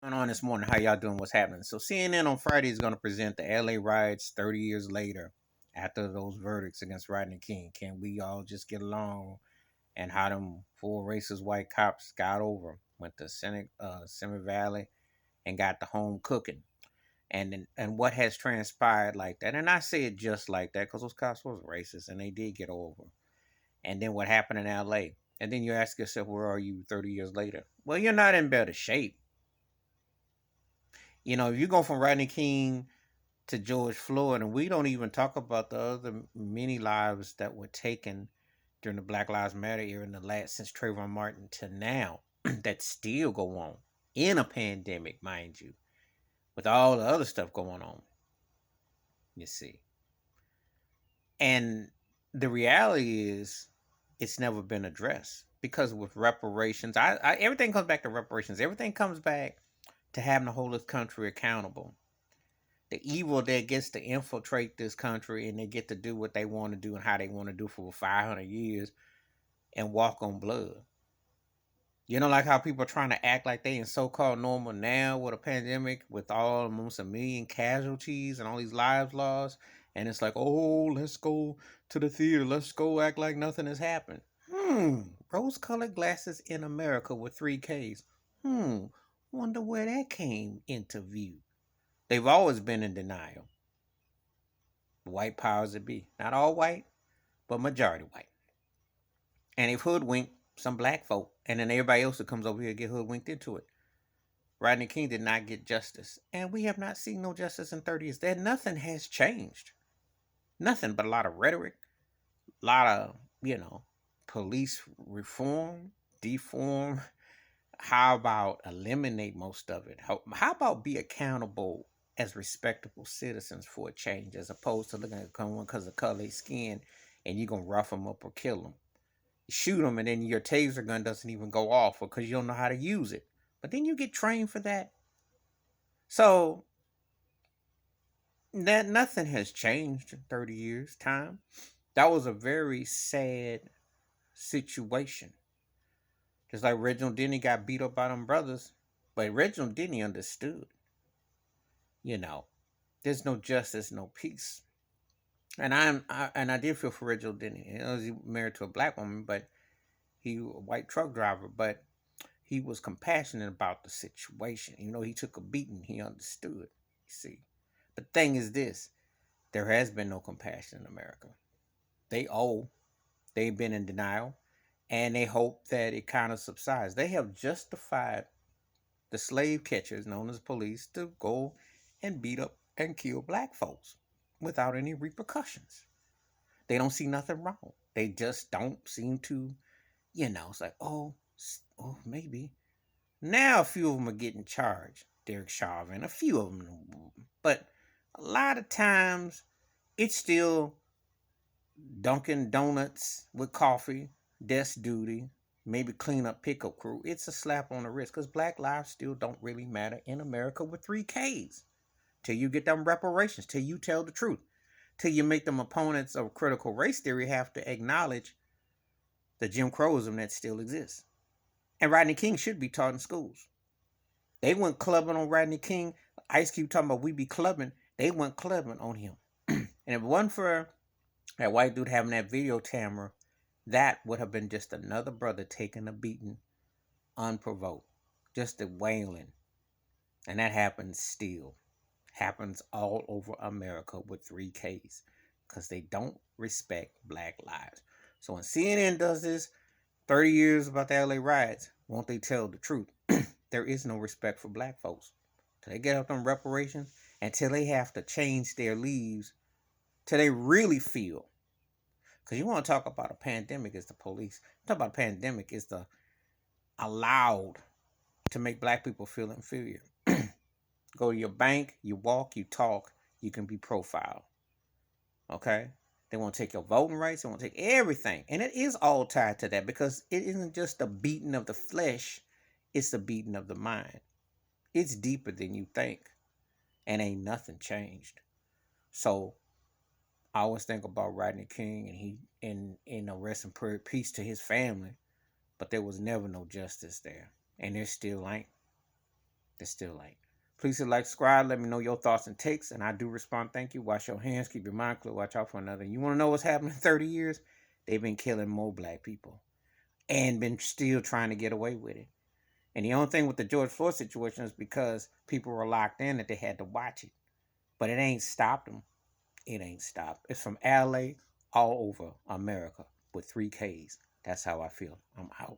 Going on this morning? How y'all doing? What's happening? So CNN on Friday is going to present the LA riots 30 years later after those verdicts against Rodney King. Can we all just get along? And how them four racist white cops got over 'em, went to Simi Valley and got the home cooking. And what has transpired like that. And I say it just like that because those cops was racist and they did get over. And then what happened in LA. And then you ask yourself, where are you 30 years later? Well, you're not in better shape. If you go from Rodney King to George Floyd, and we don't even talk about the other many lives that were taken during the Black Lives Matter era in the last since Trayvon Martin to now that still go on in a pandemic, mind you, with all the other stuff going on. You see, and the reality is, it's never been addressed because with reparations, everything comes back to reparations. Everything comes back to having to hold this country accountable. The evil that gets to infiltrate this country and they get to do what they want to do and how they want to do for 500 years and walk on blood. Like how people are trying to act like they in so-called normal now with a pandemic with almost a million casualties and all these lives lost. And it's like, oh, let's go to the theater. Let's go act like nothing has happened. Rose-colored glasses in America with 3Ks. Wonder where that came into view. They've always been in denial. The white powers that be. Not all white, but majority white. And they've hoodwinked some black folk. And then everybody else that comes over here get hoodwinked into it. Rodney King did not get justice. And we have not seen no justice in 30 years. That nothing has changed. Nothing but a lot of rhetoric, a lot of, police reform, deform. How about eliminate most of it? How about be accountable as respectable citizens for a change as opposed to looking at someone because of color of skin and you're going to rough them up or kill them? Shoot them and then your taser gun doesn't even go off because you don't know how to use it. But then you get trained for that. So that nothing has changed in 30 years time. That was a very sad situation. Just like Reginald Denny got beat up by them brothers, but Reginald Denny understood. You know, there's no justice, no peace. And I did feel for Reginald Denny. He was married to a black woman, but he was a white truck driver, but he was compassionate about the situation. He took a beating. He understood. You see, the thing is this: there has been no compassion in America. They owe. They've been in denial, and they hope that it kind of subsides. They have justified the slave catchers, known as police, to go and beat up and kill black folks without any repercussions. They don't see nothing wrong. They just don't seem to, it's like, oh, maybe. Now a few of them are getting charged. Derek Chauvin, a few of them. But a lot of times it's still Dunkin' Donuts with coffee, desk duty, maybe clean up pickup crew. It's a slap on the wrist because black lives still don't really matter in America with 3Ks. Till you get them reparations, till you tell the truth, till you make them opponents of critical race theory have to acknowledge the Jim Crowism that still exists. And Rodney King should be taught in schools. They went clubbing on Rodney King. Ice Cube talking about we be clubbing. They went clubbing on him. And if it wasn't for that white dude having that video camera, that would have been just another brother taking a beating unprovoked. Just a wailing. And that happens still. Happens all over America with 3Ks. Because they don't respect black lives. So when CNN does this 30 years about the LA riots, won't they tell the truth? There is no respect for black folks. Till they get up on reparations, until they have to change their leaves, till they really feel. Because you want to talk about a pandemic is the police. Talk about a pandemic is the allowed to make black people feel inferior. Go to your bank, you walk, you talk, you can be profiled. Okay? They want to take your voting rights, they want to take everything. And it is all tied to that because it isn't just the beating of the flesh, it's the beating of the mind. It's deeper than you think. And ain't nothing changed. So I always think about Rodney King and he in a rest in peace to his family, but there was never no justice there. And there still ain't. There still ain't. Please hit like, subscribe, let me know your thoughts and takes, and I do respond. Thank you. Wash your hands, keep your mind clear, watch out for another. You want to know what's happening in 30 years? They've been killing more black people and been still trying to get away with it. And the only thing with the George Floyd situation is because people were locked in that they had to watch it. But it ain't stopped them. It ain't stopped. It's from LA all over America with 3 Ks. That's how I feel. I'm out.